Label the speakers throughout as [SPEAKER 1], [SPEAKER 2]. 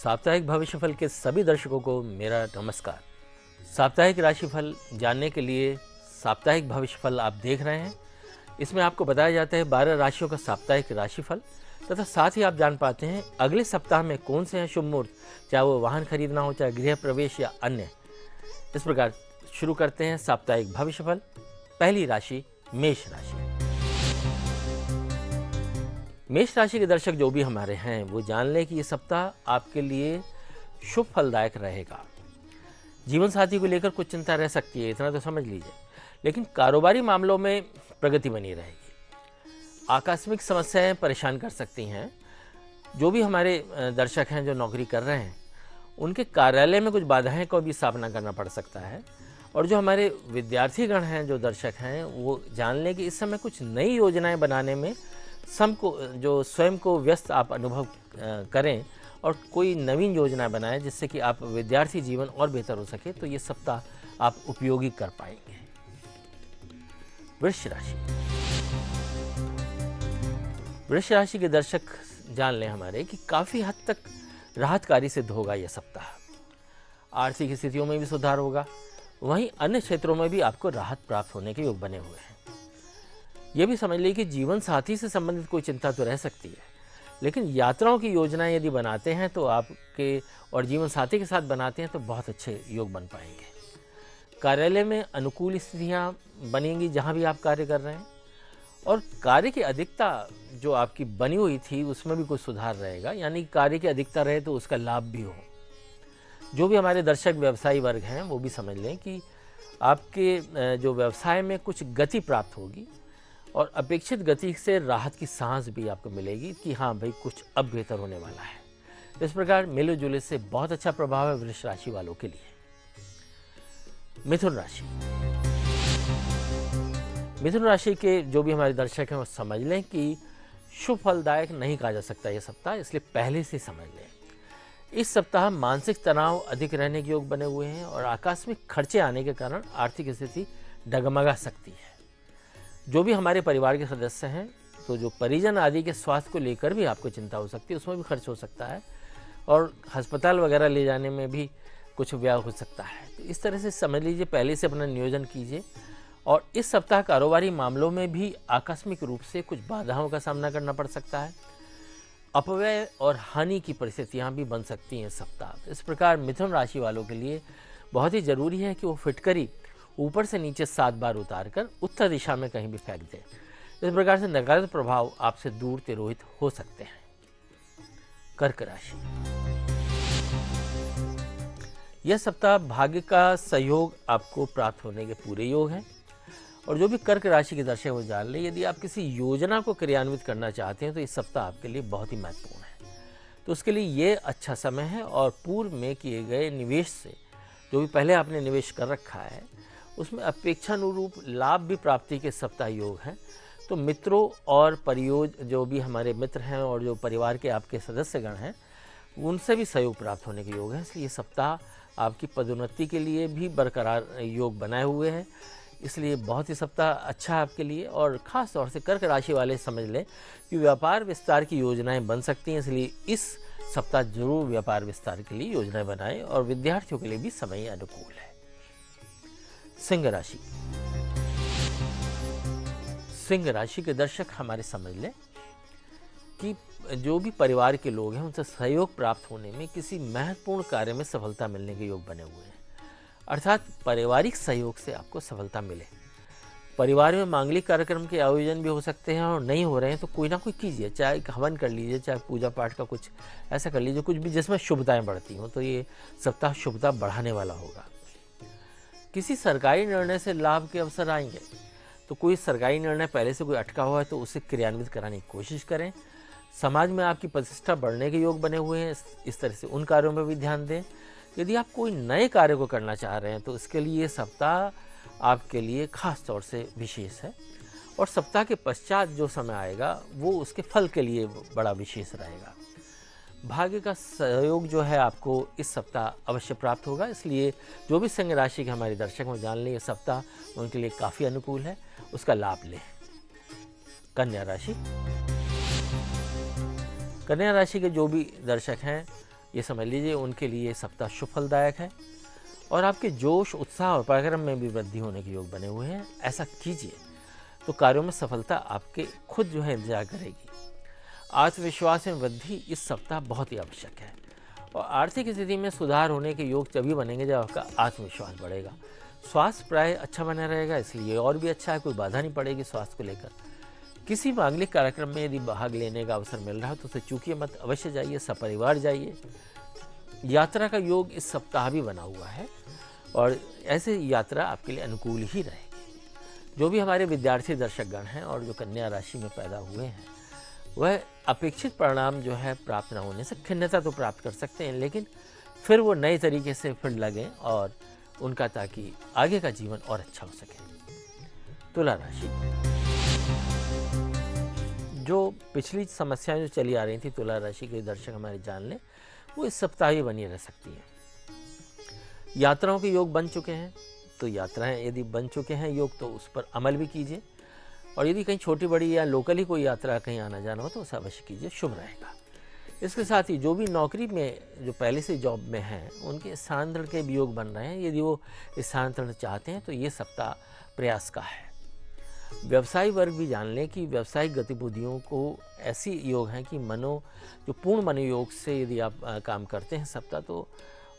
[SPEAKER 1] साप्ताहिक भविष्यफल के सभी दर्शकों को मेरा नमस्कार। साप्ताहिक राशिफल जानने के लिए साप्ताहिक भविष्यफल आप देख रहे हैं। इसमें आपको बताया जाता है 12 राशियों का साप्ताहिक राशिफल तथा साथ ही आप जान पाते हैं अगले सप्ताह में कौन से हैं शुभ मुहूर्त, चाहे वो वाहन खरीदना हो, चाहे गृह प्रवेश या अन्य। इस प्रकार शुरू करते हैं साप्ताहिक भविष्यफल। पहली राशि मेष राशि। मेष राशि के दर्शक जो भी हमारे हैं वो जान लें कि ये सप्ताह आपके लिए शुभ फलदायक रहेगा। जीवन साथी को लेकर कुछ चिंता रह सकती है, इतना तो समझ लीजिए, लेकिन कारोबारी मामलों में प्रगति बनी रहेगी। आकस्मिक समस्याएं परेशान कर सकती हैं। जो भी हमारे दर्शक हैं जो नौकरी कर रहे हैं उनके कार्यालय में कुछ बाधाएं को भी सामना करना पड़ सकता है। और जो हमारे विद्यार्थीगण हैं जो दर्शक हैं वो जान लें कि इस समय कुछ नई योजनाएं बनाने में स्वयं को व्यस्त आप अनुभव करें और कोई नवीन योजना बनाएं जिससे कि आप विद्यार्थी जीवन और बेहतर हो सके, तो ये सप्ताह आप उपयोगी कर पाएंगे। वृष राशि। वृष राशि के दर्शक जान लें हमारे कि काफ़ी हद तक राहतकारी सिद्ध होगा यह सप्ताह। आर्थिक स्थितियों में भी सुधार होगा, वहीं अन्य क्षेत्रों में भी आपको राहत प्राप्त होने के योग बने हुए हैं। यह भी समझ लीजिए कि जीवन साथी से संबंधित कोई चिंता तो रह सकती है, लेकिन यात्राओं की योजनाएं यदि बनाते हैं तो आपके और जीवन साथी के साथ बनाते हैं तो बहुत अच्छे योग बन पाएंगे। कार्यालय में अनुकूल स्थितियां बनेंगी जहां भी आप कार्य कर रहे हैं, और कार्य की अधिकता जो आपकी बनी हुई थी उसमें भी कुछ सुधार रहेगा, यानी कार्य की अधिकता रहे तो उसका लाभ भी हो। जो भी हमारे दर्शक व्यवसायी वर्ग हैं वो भी समझ लें कि आपके जो व्यवसाय में कुछ गति प्राप्त होगी और अपेक्षित गति से राहत की सांस भी आपको मिलेगी कि हाँ भाई कुछ अब बेहतर होने वाला है। इस प्रकार मिले जुले से बहुत अच्छा प्रभाव है वृष राशि वालों के लिए। मिथुन राशि। मिथुन राशि के जो भी हमारे दर्शक हैं वो समझ लें कि शुभ फलदायक नहीं कहा जा सकता यह सप्ताह, इसलिए पहले से समझ लें। इस सप्ताह मानसिक तनाव अधिक रहने के योग बने हुए हैं और आकस्मिक खर्चे आने के कारण आर्थिक स्थिति डगमगा सकती है। जो भी हमारे परिवार के सदस्य हैं तो जो परिजन आदि के स्वास्थ्य को लेकर भी आपको चिंता हो सकती है, उसमें भी खर्च हो सकता है और अस्पताल वगैरह ले जाने में भी कुछ व्यय हो सकता है। तो इस तरह से समझ लीजिए, पहले से अपना नियोजन कीजिए। और इस सप्ताह कारोबारी मामलों में भी आकस्मिक रूप से कुछ बाधाओं का सामना करना पड़ सकता है। अपव्यय और हानि की परिस्थितियां भी बन सकती हैं इस सप्ताह। इस प्रकार मिथुन राशि वालों के लिए बहुत ही जरूरी है कि वो फिटकरी ऊपर से नीचे 7 बार उतारकर उत्तर दिशा में कहीं भी फेंक दें। इस प्रकार से नकारात्मक प्रभाव आपसे दूर तिरोहित हो सकते हैं। कर्क राशि। यह सप्ताह भाग्य का सहयोग आपको प्राप्त होने के पूरे योग हैं। और जो भी कर्क राशि के दर्शक वो जान लें, यदि आप किसी योजना को क्रियान्वित करना चाहते हैं तो इस सप्ताह आपके लिए बहुत ही महत्वपूर्ण है। तो उसके लिए ये अच्छा समय है और पूर्व में किए गए निवेश से जो भी पहले आपने निवेश कर रखा है उसमें अपेक्षानुरूप लाभ भी प्राप्ति के सप्ताह योग हैं। तो मित्रों और जो भी हमारे मित्र हैं और जो परिवार के आपके सदस्यगण हैं उनसे भी सहयोग प्राप्त होने के योग हैं। इसलिए ये सप्ताह आपकी पदोन्नति के लिए भी बरकरार योग बनाए हुए हैं। इसलिए बहुत ही सप्ताह अच्छा है आपके लिए। और ख़ास तौर से कर्क राशि वाले समझ लें कि व्यापार विस्तार की योजनाएं बन सकती हैं, इसलिए इस सप्ताह जरूर व्यापार विस्तार के लिए योजनाएं बनाएं। और विद्यार्थियों के लिए भी समय अनुकूल है। सिंह राशि। सिंह राशि के दर्शक हमारे समझ लें कि जो भी परिवार के लोग हैं उनसे सहयोग प्राप्त होने में किसी महत्वपूर्ण कार्य में सफलता मिलने के योग बने हुए हैं, अर्थात पारिवारिक सहयोग से आपको सफलता मिले। परिवार में मांगलिक कार्यक्रम के आयोजन भी हो सकते हैं और नहीं हो रहे हैं तो कोई ना कोई कीजिए, चाहे हवन कर लीजिए, चाहे पूजा पाठ का कुछ ऐसा कर लीजिए, कुछ भी जिसमें शुभताएं बढ़ती हों। तो ये सप्ताह शुभता बढ़ाने वाला होगा। किसी सरकारी निर्णय से लाभ के अवसर आएंगे, तो कोई सरकारी निर्णय पहले से कोई अटका हुआ है तो उसे क्रियान्वित कराने की कोशिश करें। समाज में आपकी प्रतिष्ठा बढ़ने के योग बने हुए हैं, इस तरह से उन कार्यों में भी ध्यान दें। यदि आप कोई नए कार्य को करना चाह रहे हैं तो इसके लिए ये सप्ताह आपके लिए खास तौर से विशेष है। और सप्ताह के पश्चात जो समय आएगा वो उसके फल के लिए बड़ा विशेष रहेगा। भाग्य का सहयोग जो है आपको इस सप्ताह अवश्य प्राप्त होगा। इसलिए जो भी सिंह राशि के हमारे दर्शक हैं जान लें ये सप्ताह उनके लिए काफ़ी अनुकूल है, उसका लाभ लें। कन्या राशि। कन्या राशि के जो भी दर्शक हैं ये समझ लीजिए उनके लिए ये सप्ताह शुभ फलदायक है और आपके जोश, उत्साह और पराक्रम में भी वृद्धि होने के योग बने हुए हैं। ऐसा कीजिए तो कार्यों में सफलता आपके खुद जो है इंतजार करेगी। आत्मविश्वास में वृद्धि इस सप्ताह बहुत ही आवश्यक है और आर्थिक स्थिति में सुधार होने के योग तभी बनेंगे जब आपका आत्मविश्वास बढ़ेगा। स्वास्थ्य प्राय अच्छा बना रहेगा, इसलिए और भी अच्छा है, कोई बाधा नहीं पड़ेगी स्वास्थ्य को लेकर। किसी मांगलिक कार्यक्रम में यदि भाग लेने का अवसर मिल रहा है तो उसे चूकिए मत, अवश्य जाइए, सपरिवार जाइए। यात्रा का योग इस सप्ताह भी बना हुआ है और ऐसे यात्रा आपके लिए अनुकूल ही रहेगी। जो भी हमारे विद्यार्थी दर्शकगण हैं और जो कन्या राशि में पैदा हुए हैं वह अपेक्षित परिणाम जो है प्राप्त न होने से खिन्नता तो प्राप्त कर सकते हैं, लेकिन फिर वो नए तरीके से फिर लगें और उनका, ताकि आगे का जीवन और अच्छा हो सके। तुला राशि, जो पिछली समस्याएं जो चली आ रही थी तुला राशि के दर्शक हमारे जान लें, वो इस सप्ताह ही बनी रह सकती है। यात्राओं के योग बन चुके हैं तो यात्राएं यदि बन चुके हैं योग तो उस पर अमल भी कीजिए और यदि कहीं छोटी बड़ी या लोकल ही कोई यात्रा कहीं आना जाना हो तो उसे अवश्य कीजिए, शुभ रहेगा। इसके साथ ही जो भी नौकरी में जो पहले से जॉब में हैं उनके स्थानांतरण के भी योग बन रहे हैं। यदि वो स्थानांतरण चाहते हैं तो ये सप्ताह प्रयास का है। व्यवसायी वर्ग भी जान लें कि व्यावसायिक गतिविधियों को ऐसी योग हैं कि जो पूर्ण मनोयोग से यदि आप काम करते हैं सप्ताह तो,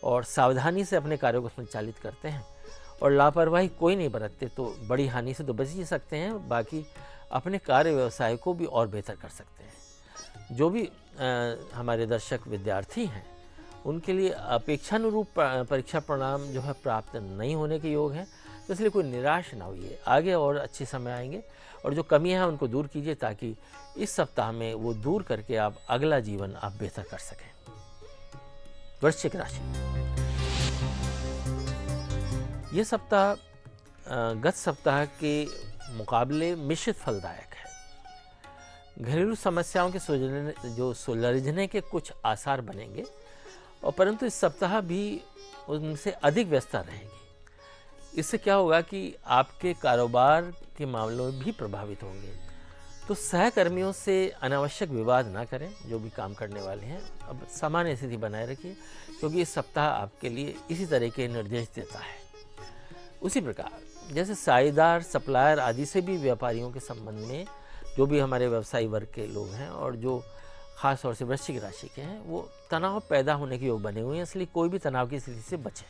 [SPEAKER 1] और सावधानी से अपने कार्यों को संचालित करते हैं और लापरवाही कोई नहीं बरतते तो बड़ी हानि से तो बच ही सकते हैं, बाकी अपने कार्य व्यवसाय को भी और बेहतर कर सकते हैं। जो भी हमारे दर्शक विद्यार्थी हैं उनके लिए अपेक्षानुरूप परीक्षा परिणाम जो है प्राप्त नहीं होने के योग हैं, तो इसलिए कोई निराश ना होइए, आगे और अच्छे समय आएंगे और जो कमियां हैं उनको दूर कीजिए ताकि इस सप्ताह में वो दूर करके आप अगला जीवन आप बेहतर कर सकें। वृश्चिक राशि, ये सप्ताह गत सप्ताह के मुकाबले मिश्रित फलदायक है। घरेलू समस्याओं के सुलझने के कुछ आसार बनेंगे और परंतु इस सप्ताह भी उनसे अधिक व्यस्तता रहेगी। इससे क्या होगा कि आपके कारोबार के मामलों में भी प्रभावित होंगे, तो सहकर्मियों से अनावश्यक विवाद ना करें। जो भी काम करने वाले हैं अब सामान्य स्थिति बनाए रखिए क्योंकि इस सप्ताह आपके लिए इसी तरह के निर्देश देता है। उसी प्रकार जैसे साझेदार, सप्लायर आदि से भी व्यापारियों के संबंध में जो भी हमारे व्यवसायी वर्ग के लोग हैं और जो खास तौर से वृश्चिक राशि के हैं वो तनाव पैदा होने के योग बने हुए हैं, इसलिए कोई भी तनाव की स्थिति से बचें।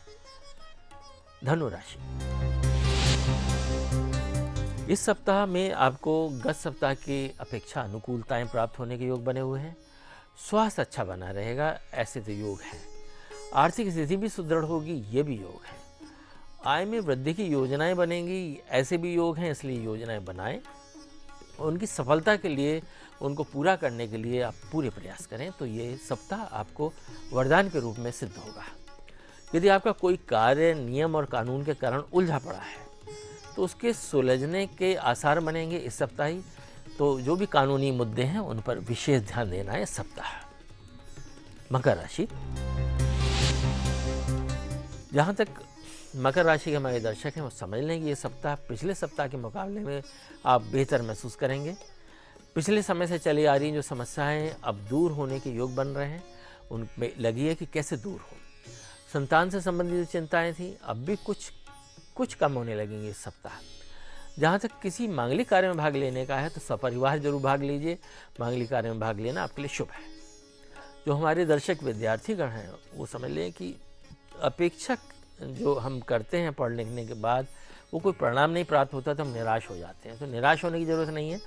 [SPEAKER 1] धनु राशि, इस सप्ताह में आपको गत सप्ताह की अपेक्षा अनुकूलताएं प्राप्त होने के योग बने हुए हैं। स्वास्थ्य अच्छा बना रहेगा, ऐसे तो योग हैं। आर्थिक स्थिति भी सुदृढ़ होगी, ये भी योग है। आय में वृद्धि की योजनाएं बनेंगी, ऐसे भी योग हैं, इसलिए योजनाएं बनाएं। उनकी सफलता के लिए, उनको पूरा करने के लिए आप पूरे प्रयास करें तो ये सप्ताह आपको वरदान के रूप में सिद्ध होगा। यदि आपका कोई कार्य नियम और कानून के कारण उलझा पड़ा है तो उसके सुलझने के आसार बनेंगे इस सप्ताह ही। तो जो भी कानूनी मुद्दे हैं उन पर विशेष ध्यान देना है इस सप्ताह। मकर राशि, जहाँ तक मकर राशि के हमारे दर्शक हैं वो समझ लें कि ये सप्ताह पिछले सप्ताह के मुकाबले में आप बेहतर महसूस करेंगे। पिछले समय से चली आ रही जो समस्याएं अब दूर होने के योग बन रहे हैं, उनमें लगी है कि कैसे दूर हो। संतान से संबंधित जो चिंताएं थी अब भी कुछ कम होने लगेंगी इस सप्ताह। जहाँ तक किसी मांगलिक कार्य में भाग लेने का है तो सपरिवार जरूर भाग लीजिए। मांगलिक कार्य में भाग लेना आपके लिए शुभ है। जो हमारे दर्शक विद्यार्थीगण हैं वो समझ लें कि अपेक्षक जो हम करते हैं पढ़ लिखने के बाद वो कोई परिणाम नहीं प्राप्त होता तो हम निराश हो जाते हैं। तो निराश होने की ज़रूरत नहीं है,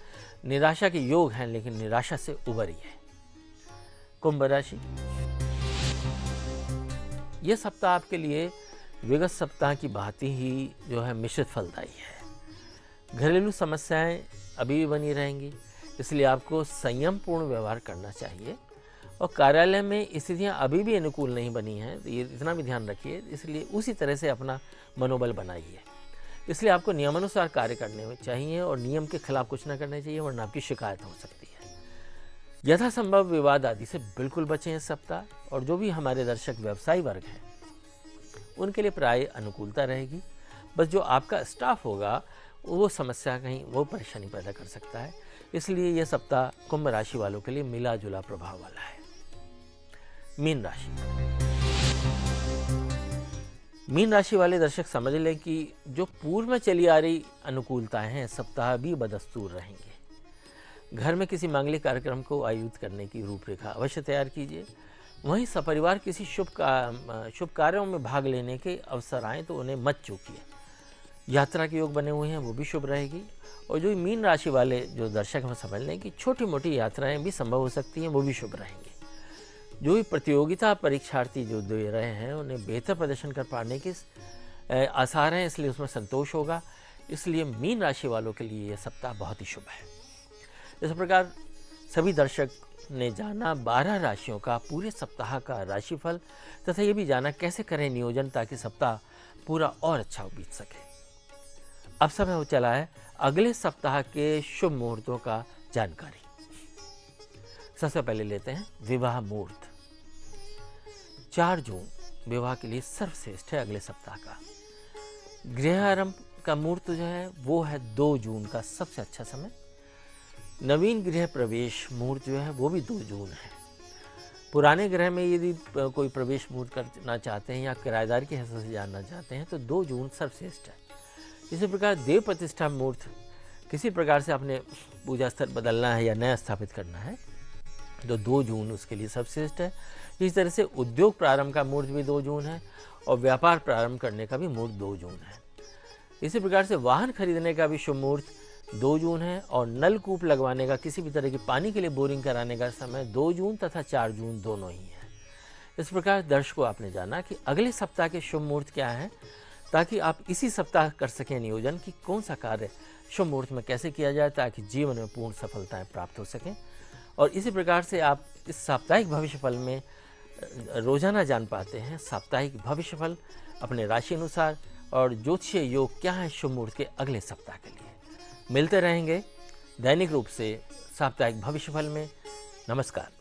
[SPEAKER 1] निराशा के योग हैं लेकिन निराशा से उबरिए। कुंभ राशि, ये सप्ताह आपके लिए विगत सप्ताह की भांति ही जो है मिश्रित फलदायी है। घरेलू समस्याएं अभी भी बनी रहेंगी, इसलिए आपको संयमपूर्ण व्यवहार करना चाहिए और कार्यालय में स्थितियां अभी भी अनुकूल नहीं बनी हैं, तो ये इतना भी ध्यान रखिए। इसलिए उसी तरह से अपना मनोबल बनाइए। इसलिए आपको नियमानुसार कार्य करने चाहिए और नियम के खिलाफ कुछ ना करना चाहिए, वरना आपकी शिकायत हो सकती है। यथासंभव विवाद आदि से बिल्कुल बचें इस सप्ताह। और जो भी हमारे दर्शक व्यवसायी वर्ग हैं उनके लिए प्राय अनुकूलता रहेगी। बस जो आपका स्टाफ होगा वो समस्या कहीं वो परेशानी पैदा कर सकता है, इसलिए यह सप्ताह कुंभ राशि वालों के लिए मिला जुला प्रभाव वाला है। मीन राशि। मीन राशि वाले दर्शक समझ लें कि जो पूर्व में चली आ रही अनुकूलताएं हैं, सप्ताह भी बदस्तूर रहेंगे। घर में किसी मांगलिक कार्यक्रम को आयोजित करने की रूपरेखा अवश्य तैयार कीजिए। वहीं सपरिवार किसी शुभ कार्यों में भाग लेने के अवसर आए तो उन्हें मत चूकिए। यात्रा के योग बने हुए हैं, वो भी शुभ रहेगी। और जो मीन राशि वाले जो दर्शक हैं समझ लें कि छोटी मोटी यात्राएं भी संभव हो सकती हैं, वो भी शुभ रहेंगी। जो भी प्रतियोगिता परीक्षार्थी जो दे रहे हैं उन्हें बेहतर प्रदर्शन कर पाने के आसार हैं, इसलिए उसमें संतोष होगा। इसलिए मीन राशि वालों के लिए यह सप्ताह बहुत ही शुभ है। इस प्रकार सभी दर्शक ने जाना 12 राशियों का पूरे सप्ताह का राशिफल तथा ये भी जाना कैसे करें नियोजन ताकि सप्ताह पूरा और अच्छा बीत सके। अब समय हो चला है अगले सप्ताह के शुभ मुहूर्तों का जानकारी। सबसे पहले लेते हैं विवाह मुहूर्त। 4 जून विवाह के लिए सर्वश्रेष्ठ है अगले सप्ताह का। गृह आरंभ का मुहूर्त जो है वो है 2 जून का सबसे अच्छा समय। नवीन गृह प्रवेश मुहूर्त जो है वो भी 2 जून है। पुराने गृह में यदि कोई प्रवेश मुहूर्त करना चाहते हैं या किराएदार की हैसियत से जानना चाहते हैं तो 2 जून सर्वश्रेष्ठ है। इसी प्रकार देव प्रतिष्ठा मुहूर्त, किसी प्रकार से अपने पूजा स्थल बदलना है या नया स्थापित करना है तो 2 जून उसके लिए सर्वश्रेष्ठ है। इस तरह से उद्योग प्रारंभ का मुहूर्त भी 2 जून है और व्यापार प्रारंभ करने का भी मुहूर्त 2 जून है। इसी प्रकार से वाहन खरीदने का भी शुभ मुहूर्त 2 जून है और नलकूप लगवाने का, किसी भी तरह की पानी के लिए बोरिंग कराने का समय 2 जून तथा 4 जून दोनों ही है। इस प्रकार दर्शकों आपने जाना कि अगले सप्ताह के शुभ मुहूर्त क्या है ताकि आप इसी सप्ताह कर सकें नियोजन कि कौन सा कार्य शुभ मुहूर्त में कैसे किया जाए ताकि जीवन में पूर्ण सफलताएं प्राप्त हो सकें। और इसी प्रकार से आप इस साप्ताहिक भविष्यफल में रोजाना जान पाते हैं साप्ताहिक भविष्यफल अपने राशि अनुसार और ज्योतिषीय योग क्या है शुभ मुहूर्त के अगले सप्ताह के लिए। मिलते रहेंगे दैनिक रूप से साप्ताहिक भविष्यफल में। नमस्कार।